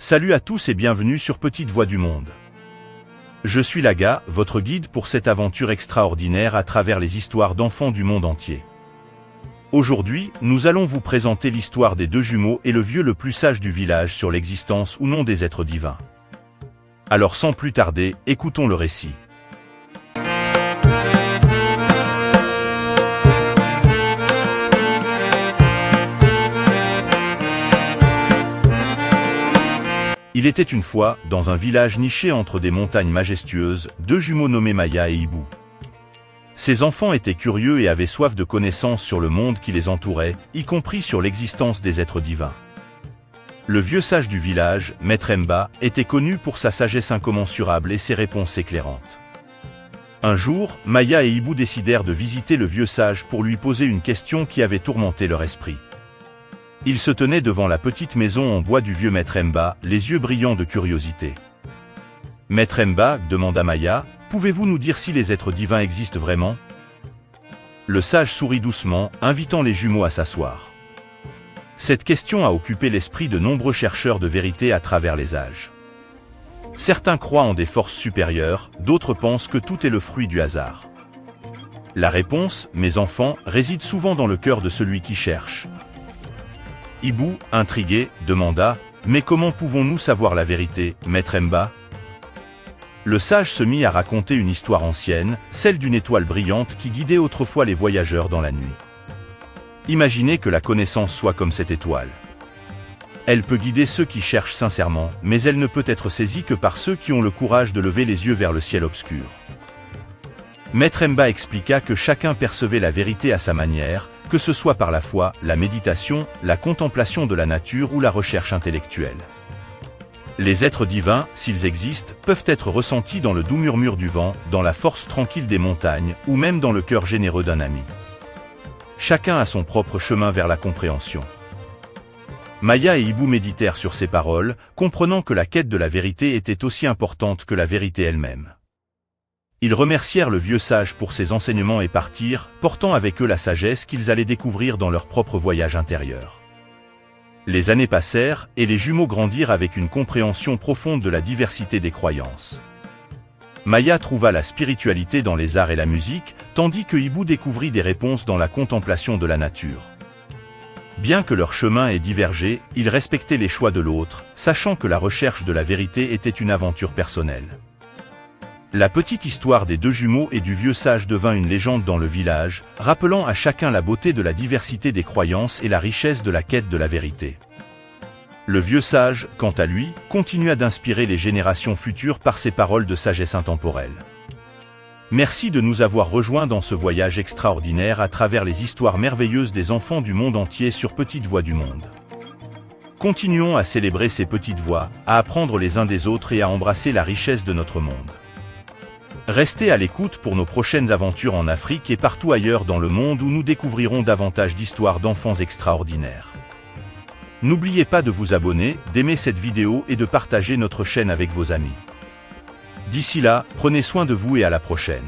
Salut à tous et bienvenue sur Petite Voix du Monde. Je suis Laga, votre guide pour cette aventure extraordinaire à travers les histoires d'enfants du monde entier. Aujourd'hui, nous allons vous présenter l'histoire des deux jumeaux et le vieux le plus sage du village sur l'existence ou non des êtres divins. Alors sans plus tarder, écoutons le récit. Il était une fois, dans un village niché entre des montagnes majestueuses, deux jumeaux nommés Maya et Ibu. Ces enfants étaient curieux et avaient soif de connaissances sur le monde qui les entourait, y compris sur l'existence des êtres divins. Le vieux sage du village, Maître Mba, était connu pour sa sagesse incommensurable et ses réponses éclairantes. Un jour, Maya et Ibu décidèrent de visiter le vieux sage pour lui poser une question qui avait tourmenté leur esprit. Ils se tenaient devant la petite maison en bois du vieux Maître Mba, les yeux brillants de curiosité. « Maître Mba, demanda Maya, pouvez-vous nous dire si les êtres divins existent vraiment ?» Le sage sourit doucement, invitant les jumeaux à s'asseoir. Cette question a occupé l'esprit de nombreux chercheurs de vérité à travers les âges. Certains croient en des forces supérieures, d'autres pensent que tout est le fruit du hasard. La réponse, mes enfants, réside souvent dans le cœur de celui qui cherche. Ibu, intrigué, demanda « Mais comment pouvons-nous savoir la vérité, Maître Mba ?» Le sage se mit à raconter une histoire ancienne, celle d'une étoile brillante qui guidait autrefois les voyageurs dans la nuit. Imaginez que la connaissance soit comme cette étoile. Elle peut guider ceux qui cherchent sincèrement, mais elle ne peut être saisie que par ceux qui ont le courage de lever les yeux vers le ciel obscur. Maître Mba expliqua que chacun percevait la vérité à sa manière, que ce soit par la foi, la méditation, la contemplation de la nature ou la recherche intellectuelle. Les êtres divins, s'ils existent, peuvent être ressentis dans le doux murmure du vent, dans la force tranquille des montagnes, ou même dans le cœur généreux d'un ami. Chacun a son propre chemin vers la compréhension. Maya et Ibu méditèrent sur ces paroles, comprenant que la quête de la vérité était aussi importante que la vérité elle-même. Ils remercièrent le vieux sage pour ses enseignements et partirent, portant avec eux la sagesse qu'ils allaient découvrir dans leur propre voyage intérieur. Les années passèrent, et les jumeaux grandirent avec une compréhension profonde de la diversité des croyances. Maya trouva la spiritualité dans les arts et la musique, tandis que Ibu découvrit des réponses dans la contemplation de la nature. Bien que leur chemin ait divergé, ils respectaient les choix de l'autre, sachant que la recherche de la vérité était une aventure personnelle. La petite histoire des deux jumeaux et du vieux sage devint une légende dans le village, rappelant à chacun la beauté de la diversité des croyances et la richesse de la quête de la vérité. Le vieux sage, quant à lui, continua d'inspirer les générations futures par ses paroles de sagesse intemporelle. Merci de nous avoir rejoints dans ce voyage extraordinaire à travers les histoires merveilleuses des enfants du monde entier sur Petite Voix du Monde. Continuons à célébrer ces petites voix, à apprendre les uns des autres et à embrasser la richesse de notre monde. Restez à l'écoute pour nos prochaines aventures en Afrique et partout ailleurs dans le monde où nous découvrirons davantage d'histoires d'enfants extraordinaires. N'oubliez pas de vous abonner, d'aimer cette vidéo et de partager notre chaîne avec vos amis. D'ici là, prenez soin de vous et à la prochaine.